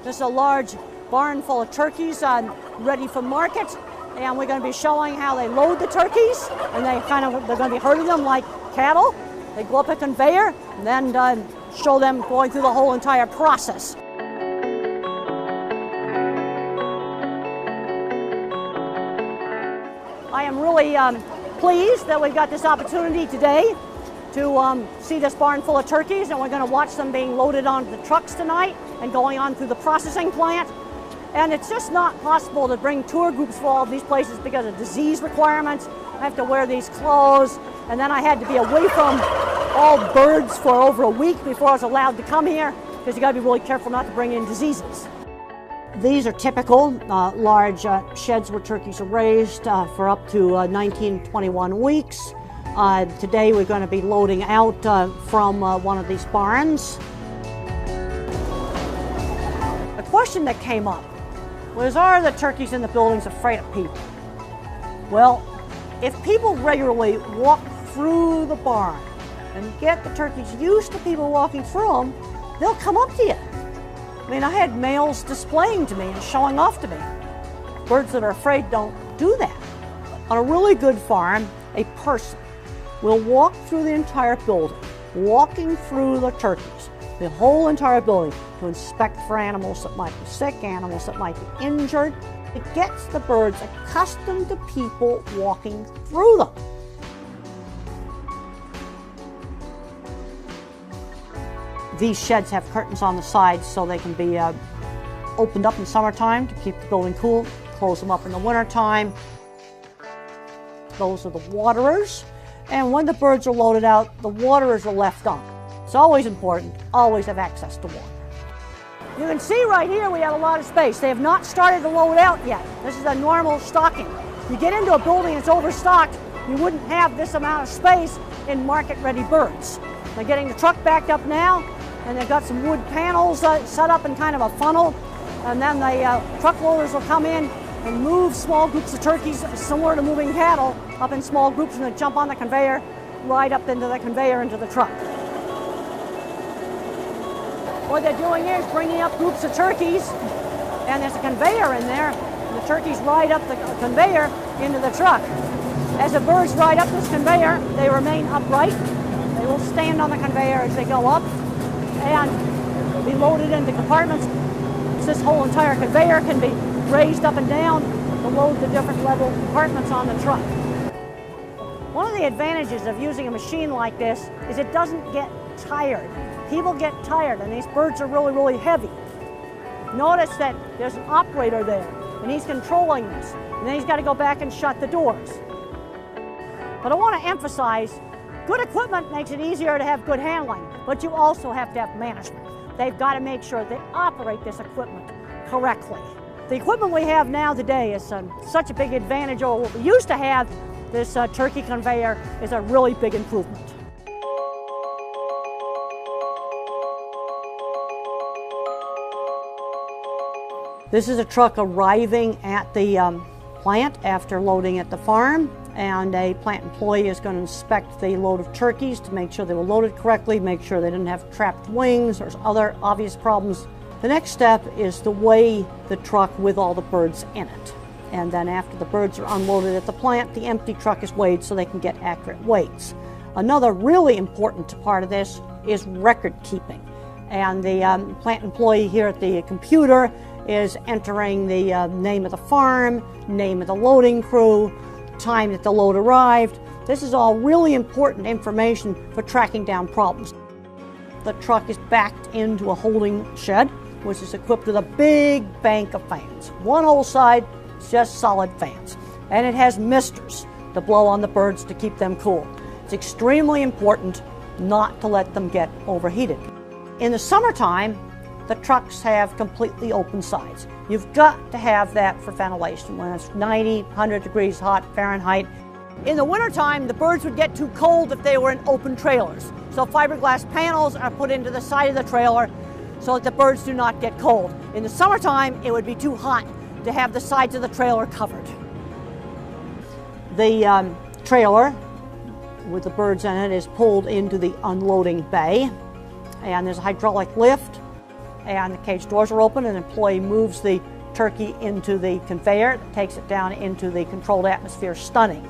This is a large barn full of turkeys ready for market, and we're going to be showing how they load the turkeys, and they're going to be herding them like cattle. They go up a conveyor, and then show them going through the whole entire process. I am really pleased that we've got this opportunity today to see this barn full of turkeys, and we're going to watch them being loaded onto the trucks tonight and going on through the processing plant. And it's just not possible to bring tour groups for all of these places because of disease requirements. I have to wear these clothes, and then I had to be away from all birds for over a week before I was allowed to come here, because you got to be really careful not to bring in diseases. These are typical large sheds where turkeys are raised for up to 19, 21 weeks. Today we're going to be loading out from one of these barns. A question that came up was, are the turkeys in the buildings afraid of people? Well, if people regularly walk through the barn and get the turkeys used to people walking through them, they'll come up to you. I mean, I had males displaying to me and showing off to me. Birds that are afraid don't do that. On a really good farm, a person will walk through the entire building, walking through the turkeys, the whole entire building, to inspect for animals that might be sick, animals that might be injured. It gets the birds accustomed to people walking through them. These sheds have curtains on the sides so they can be opened up in summertime to keep the building cool, close them up in the wintertime. Those are the waterers. And when the birds are loaded out, the waterers are left on. It's always important, always have access to water. You can see right here we have a lot of space. They have not started to load out yet. This is a normal stocking. You get into a building that's overstocked, you wouldn't have this amount of space in market-ready birds. They're getting the truck backed up now, and they've got some wood panels set up in kind of a funnel, and then the truck loaders will come in and move small groups of turkeys, similar to moving cattle, up in small groups, and they jump on the conveyor, ride up into the conveyor into the truck. What they're doing here is bringing up groups of turkeys, and there's a conveyor in there, and the turkeys ride up the conveyor into the truck. As the birds ride up this conveyor, they remain upright. They will stand on the conveyor as they go up and be loaded into compartments. This whole entire conveyor can be raised up and down to load the different level compartments on the truck. One of the advantages of using a machine like this is it doesn't get tired. People get tired, and these birds are really, really heavy. Notice that there's an operator there, and he's controlling this, and then he's got to go back and shut the doors. But I want to emphasize, good equipment makes it easier to have good handling, but you also have to have management. They've got to make sure they operate this equipment correctly. The equipment we have now today is such a big advantage over what we used to have. This turkey conveyor is a really big improvement. This is a truck arriving at the plant after loading at the farm, and a plant employee is going to inspect the load of turkeys to make sure they were loaded correctly, make sure they didn't have trapped wings or other obvious problems. The next step is to weigh the truck with all the birds in it. And then after the birds are unloaded at the plant, the empty truck is weighed so they can get accurate weights. Another really important part of this is record keeping. And the plant employee here at the computer is entering the name of the farm, name of the loading crew, time that the load arrived. This is all really important information for tracking down problems. The truck is backed into a holding shed, which is equipped with a big bank of fans. One whole side is just solid fans. And it has misters to blow on the birds to keep them cool. It's extremely important not to let them get overheated. In the summertime, the trucks have completely open sides. You've got to have that for ventilation when it's 90, 100 degrees hot Fahrenheit. In the wintertime, the birds would get too cold if they were in open trailers. So fiberglass panels are put into the side of the trailer so that the birds do not get cold. In the summertime, it would be too hot to have the sides of the trailer covered. The trailer with the birds in it is pulled into the unloading bay, and there's a hydraulic lift. and the cage doors are open, and an employee moves the turkey into the conveyor, takes it down into the controlled atmosphere stunning.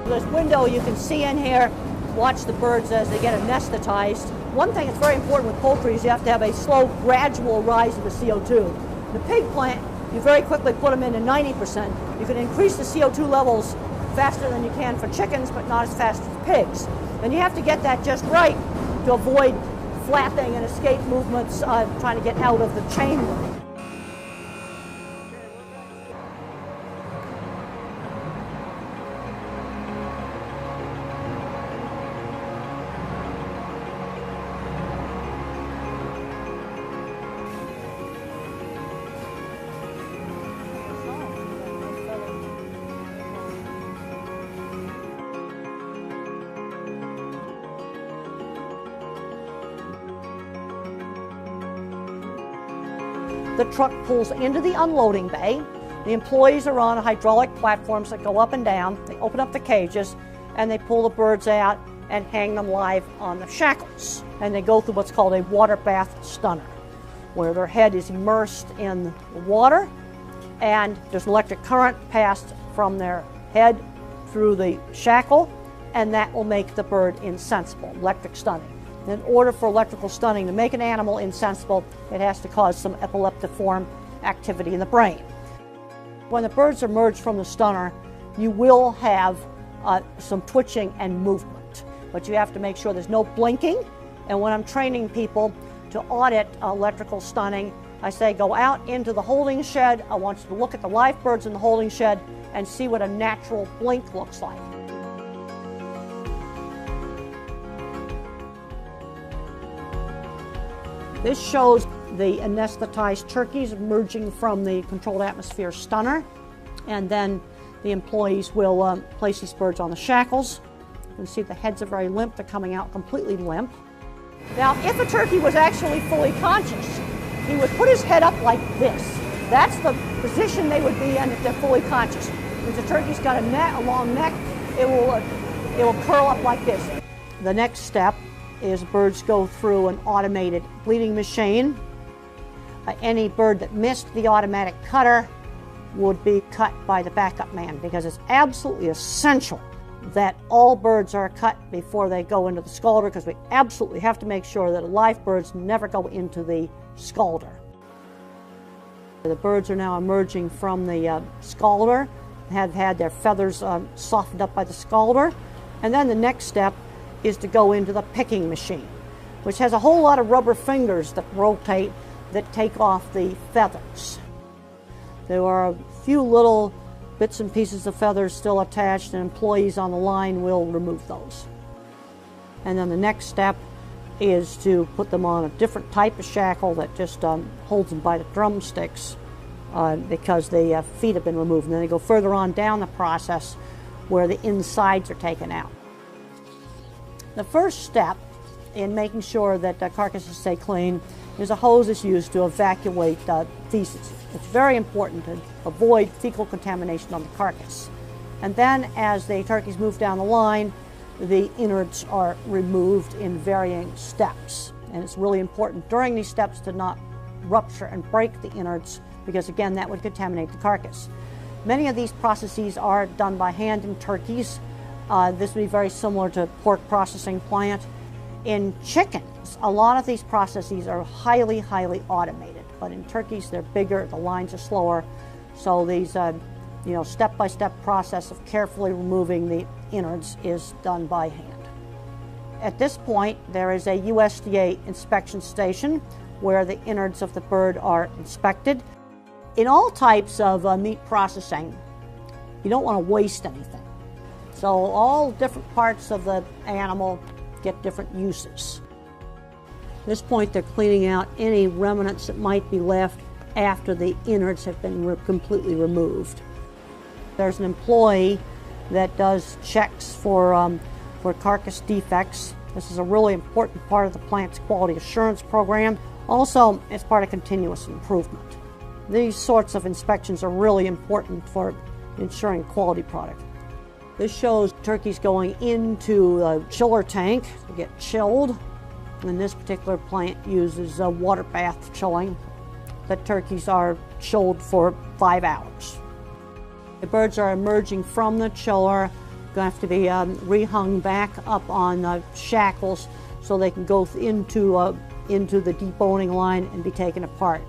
This window you can see in here, watch the birds as they get anesthetized. One thing that's very important with poultry is you have to have a slow, gradual rise of the CO2. In the pig plant, you very quickly put them into 90%. You can increase the CO2 levels faster than you can for chickens, but not as fast as pigs. And you have to get that just right to avoid flapping and escape movements trying to get out of the chamber. The truck pulls into the unloading bay. The employees are on hydraulic platforms that go up and down. They open up the cages and they pull the birds out and hang them live on the shackles. And they go through what's called a water bath stunner, where their head is immersed in the water and there's an electric current passed from their head through the shackle, and that will make the bird insensible, electric stunning. In order for electrical stunning to make an animal insensible, it has to cause some epileptiform activity in the brain. When the birds emerge from the stunner, you will have some twitching and movement, but you have to make sure there's no blinking. And when I'm training people to audit electrical stunning, I say go out into the holding shed. I want you to look at the live birds in the holding shed and see what a natural blink looks like. This shows the anesthetized turkeys emerging from the controlled atmosphere stunner, and then the employees will place these birds on the shackles. You can see the heads are very limp, they're coming out completely limp. Now, if a turkey was actually fully conscious, he would put his head up like this. That's the position they would be in if they're fully conscious. If the turkey's got a long neck, it will curl up like this. The next step is birds go through an automated bleeding machine. Any bird that missed the automatic cutter would be cut by the backup man, because it's absolutely essential that all birds are cut before they go into the scalder, because we absolutely have to make sure that live birds never go into the scalder. The birds are now emerging from the scalder, have had their feathers softened up by the scalder, and then the next step is to go into the picking machine, which has a whole lot of rubber fingers that rotate that take off the feathers. There are a few little bits and pieces of feathers still attached, and employees on the line will remove those. And then the next step is to put them on a different type of shackle that just holds them by the drumsticks because the feet have been removed. And then they go further on down the process where the insides are taken out. The first step in making sure that carcasses stay clean is a hose is used to evacuate feces. It's very important to avoid fecal contamination on the carcass. And then as the turkeys move down the line, the innards are removed in varying steps. And it's really important during these steps to not rupture and break the innards, because again, that would contaminate the carcass. Many of these processes are done by hand in turkeys. This would be very similar to pork processing plant. In chickens, a lot of these processes are highly, highly automated, but in turkeys they're bigger, the lines are slower, so these step-by-step process of carefully removing the innards is done by hand. At this point, there is a USDA inspection station where the innards of the bird are inspected. In all types of meat processing, you don't want to waste anything. So all different parts of the animal get different uses. At this point, they're cleaning out any remnants that might be left after the innards have been completely removed. There's an employee that does checks for carcass defects. This is a really important part of the plant's quality assurance program. Also, it's part of continuous improvement. These sorts of inspections are really important for ensuring quality product. This shows turkeys going into a chiller tank to get chilled. And this particular plant uses water bath chilling. The turkeys are chilled for 5 hours. The birds are emerging from the chiller, going to have to be rehung back up on shackles so they can go into the deboning line and be taken apart.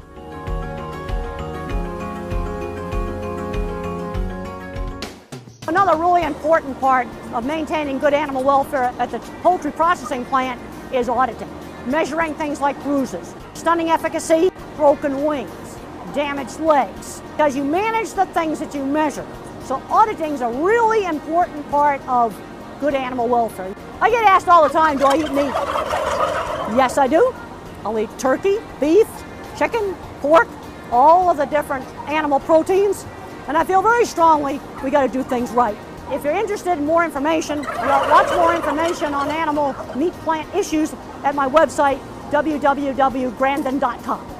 Another really important part of maintaining good animal welfare at the poultry processing plant is auditing, measuring things like bruises, stunning efficacy, broken wings, damaged legs, because you manage the things that you measure. So auditing is a really important part of good animal welfare. I get asked all the time, do I eat meat? Yes, I do. I'll eat turkey, beef, chicken, pork, all of the different animal proteins. And I feel very strongly we got to do things right. If you're interested in more information, lots more information on animal meat plant issues at my website, www.grandin.com.